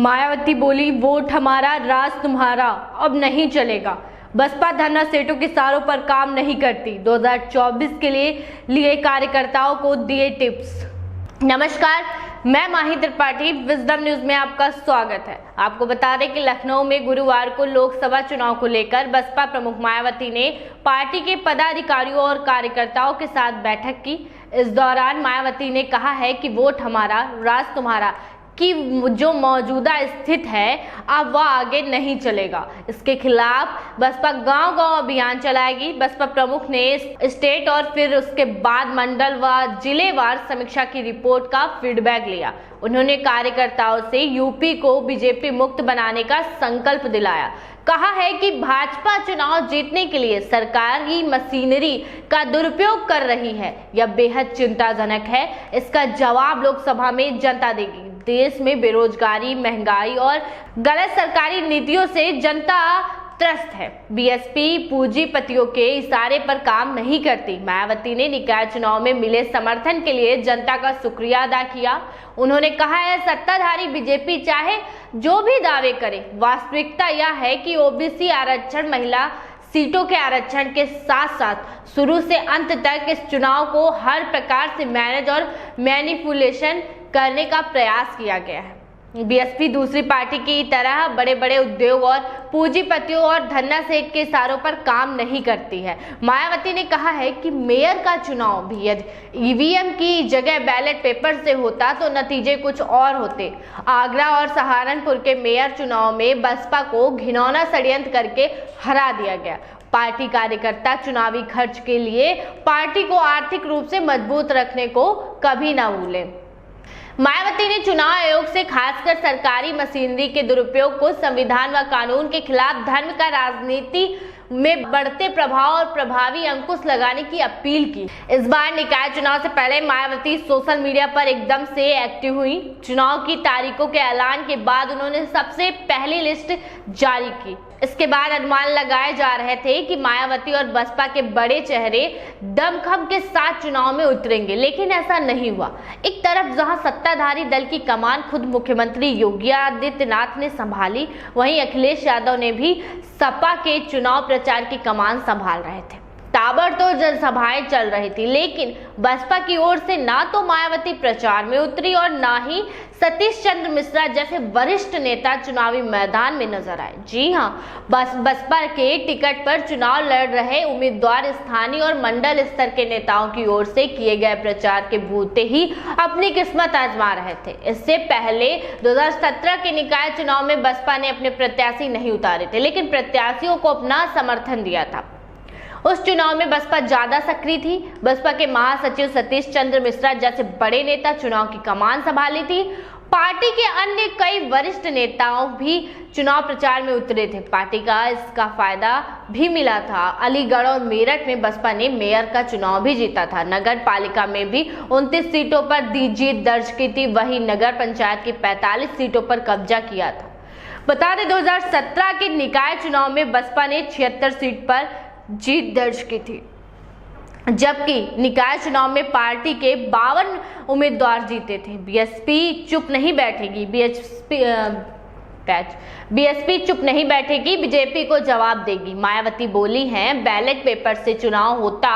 मायावती बोली, वोट हमारा राज तुम्हारा, अब नहीं चलेगा। बसपा धरना सेटों के इशारों पर काम नहीं करती। 2024 के लिए कार्यकर्ताओं को दिए टिप्स। नमस्कार, मैं माही त्रिपाठी, विजडम न्यूज में आपका स्वागत है। आपको बता दें कि लखनऊ में गुरुवार को लोकसभा चुनाव को लेकर बसपा प्रमुख मायावती ने पार्टी के पदाधिकारियों और कार्यकर्ताओं के साथ बैठक की। इस दौरान मायावती ने कहा है कि वोट हमारा राज तुम्हारा कि जो मौजूदा स्थिति है अब वह आगे नहीं चलेगा। इसके खिलाफ बसपा गांव-गांव अभियान चलाएगी। बसपा प्रमुख ने स्टेट और फिर उसके बाद मंडल व जिलेवार समीक्षा की रिपोर्ट का फीडबैक लिया। उन्होंने कार्यकर्ताओं से यूपी को बीजेपी मुक्त बनाने का संकल्प दिलाया। कहा है कि भाजपा चुनाव जीतने के लिए सरकारी मशीनरी का दुरुपयोग कर रही है, यह बेहद चिंताजनक है। इसका जवाब लोकसभा में जनता देगी। देश में बेरोजगारी, महंगाई और गलत सरकारी नीतियों से जनता त्रस्त है। बीएसपी पूंजीपतियों के इशारे पर काम नहीं करती। मायावती ने निकाय चुनाव में मिले समर्थन के लिए जनता का शुक्रिया अदा किया। उन्होंने कहा है, सत्ताधारी बीजेपी चाहे जो भी दावे करे, वास्तविकता यह है कि ओबीसी आरक्षण, महिला सीटों के आरक्षण के साथ साथ शुरू से अंत तक इस चुनाव को हर प्रकार से मैनेज और मैनिपुलेशन करने का प्रयास किया गया है। बीएसपी दूसरी पार्टी की तरह बड़े बड़े उद्योग और पूंजीपतियों और धन्ना सेठ के इशारों पर काम नहीं करती है। मायावती ने कहा है कि मेयर का चुनाव भी यदि ईवीएम की जगह बैलेट पेपर से होता तो नतीजे कुछ और होते। आगरा और सहारनपुर के मेयर चुनाव में बसपा को घिनौना षड्यंत्र करके हरा दिया गया। पार्टी कार्यकर्ता चुनावी खर्च के लिए पार्टी को आर्थिक रूप से मजबूत रखने को कभी ना भूलें। मायावती ने चुनाव आयोग से खासकर सरकारी मशीनरी के दुरुपयोग को संविधान व कानून के खिलाफ धर्म का राजनीति में बढ़ते प्रभाव और प्रभावी अंकुश लगाने की अपील की। इस बार निकाय चुनाव से पहले मायावती सोशल मीडिया पर एकदम से एक्टिव हुई। चुनाव की तारीखों के ऐलान के बाद उन्होंने सबसे पहली लिस्ट जारी की। इसके बाद अनुमान लगाए जा रहे थे कि मायावती और बसपा के बड़े चेहरे दमखम के साथ चुनाव में उतरेंगे, लेकिन ऐसा नहीं हुआ। एक तरफ जहां सत्ताधारी दल की कमान खुद मुख्यमंत्री योगी आदित्यनाथ ने संभाली, वहीं अखिलेश यादव ने भी सपा के चुनाव प्रचार की कमान संभाल रहे थे। ताबड़तोड़ जनसभाएं चल रही थी, लेकिन बसपा की ओर से ना तो मायावती प्रचार में उतरी और ना ही सतीश चंद्र मिश्रा जैसे वरिष्ठ नेता चुनावी मैदान में नजर आए। जी हां, बसपा के टिकट पर चुनाव लड़ रहे उम्मीदवार स्थानीय और मंडल स्तर के नेताओं की ओर से किए गए प्रचार के बूते ही अपनी किस्मत आजमा रहे थे। इससे पहले 2017 के निकाय चुनाव में बसपा ने अपने प्रत्याशी नहीं उतारे थे, लेकिन प्रत्याशियों को अपना समर्थन दिया था। उस चुनाव में बसपा ज्यादा सक्रिय थी। बसपा के महासचिव सतीश चंद्र मिश्रा जैसे बड़े नेता चुनाव की कमान संभाली थी। पार्टी के अन्य कई वरिष्ठ नेताओं भी चुनाव प्रचार में उतरे थे। पार्टी का इसका फायदा भी मिला था। अलीगढ़ और मेरठ में बसपा ने मेयर का चुनाव भी जीता था। नगर पालिका में भी 29 सीटों पर जीत दर्ज की थी। वहीं नगर पंचायत की 45 सीटों पर कब्जा किया था। बता दें, 2017 के निकाय चुनाव में बसपा ने 76 सीट पर जीत दर्ज की थी, जबकि निकाय चुनाव में पार्टी के 52 उम्मीदवार जीते थे। बीएसपी चुप नहीं बैठेगी। बीएसपी चुप नहीं बैठेगी, बीजेपी को जवाब देगी। मायावती बोली हैं, बैलेट पेपर से चुनाव होता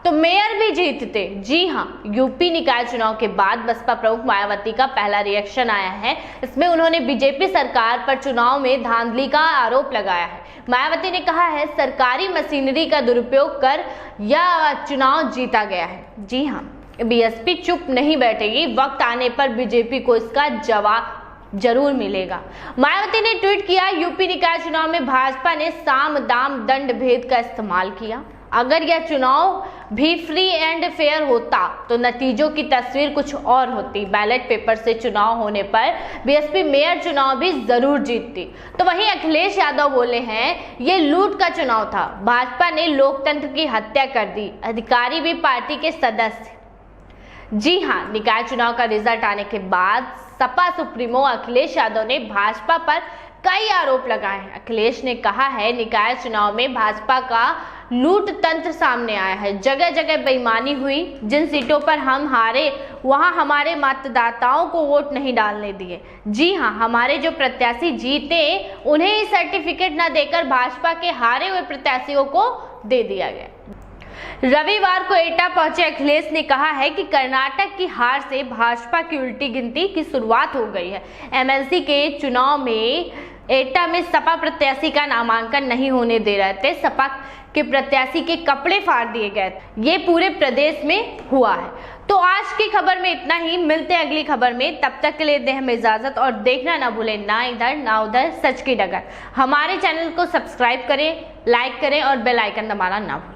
तो मेयर भी जीतते। जी हां, यूपी निकाय चुनाव के बाद बसपा प्रमुख मायावती का पहला रिएक्शन आया है। इसमें उन्होंने बीजेपी सरकार पर चुनाव में धांधली का आरोप लगाया है। मायावती ने कहा है, सरकारी मशीनरी का दुरुपयोग कर यह चुनाव जीता गया है। जी हां, बीएसपी चुप नहीं बैठेगी, वक्त आने पर बीजेपी को इसका जवाब जरूर मिलेगा। मायावती ने ट्वीट किया, यूपी निकाय चुनाव में भाजपा ने साम दाम दंड भेद का इस्तेमाल किया। अगर यह चुनाव भी फ्री एंड फेयर होता तो नतीजों की तस्वीर कुछ और होती। बैलेट पेपर से चुनाव होने पर बीएसपी मेयर चुनाव भी जरूर जीतती। तो वहीं अखिलेश यादव बोले हैं, ये लूट का चुनाव था। भाजपा ने लोकतंत्र की हत्या कर दी। अधिकारी भी पार्टी के सदस्य। जी हां, निकाय चुनाव का रिजल्ट आने के बाद सपा सुप्रीमो अखिलेश यादव ने भाजपा पर कई आरोप लगाए हैं। अखिलेश ने कहा है निकाय चुनाव में भाजपा का लूट तंत्र सामने आया है, जगह जगह बेईमानी हुई, जिन सीटों पर हम हारे वहां हमारे मतदाताओं को वोट नहीं डालने दिए। जी हां, हमारे जो प्रत्याशी जीते उन्हें ही सर्टिफिकेट न देकर भाजपा के हारे हुए प्रत्याशियों को दे दिया गया। रविवार को एटा पहुंचे अखिलेश ने कहा है कि कर्नाटक की हार से भाजपा की उल्टी गिनती की शुरुआत हो गई है। एमएलसी के चुनाव में एटा में सपा प्रत्याशी का नामांकन नहीं होने दे रहे थे, सपा के प्रत्याशी के कपड़े फाड़ दिए गए। ये पूरे प्रदेश में हुआ है। तो आज की खबर में इतना ही, मिलते हैं अगली खबर में। तब तक के लिए दें हमें इजाजत और देखना ना भूलें ना इधर ना उधर, सच की डगर। हमारे चैनल को सब्सक्राइब करें, लाइक करें और बेल आइकन दबाना ना भूलें।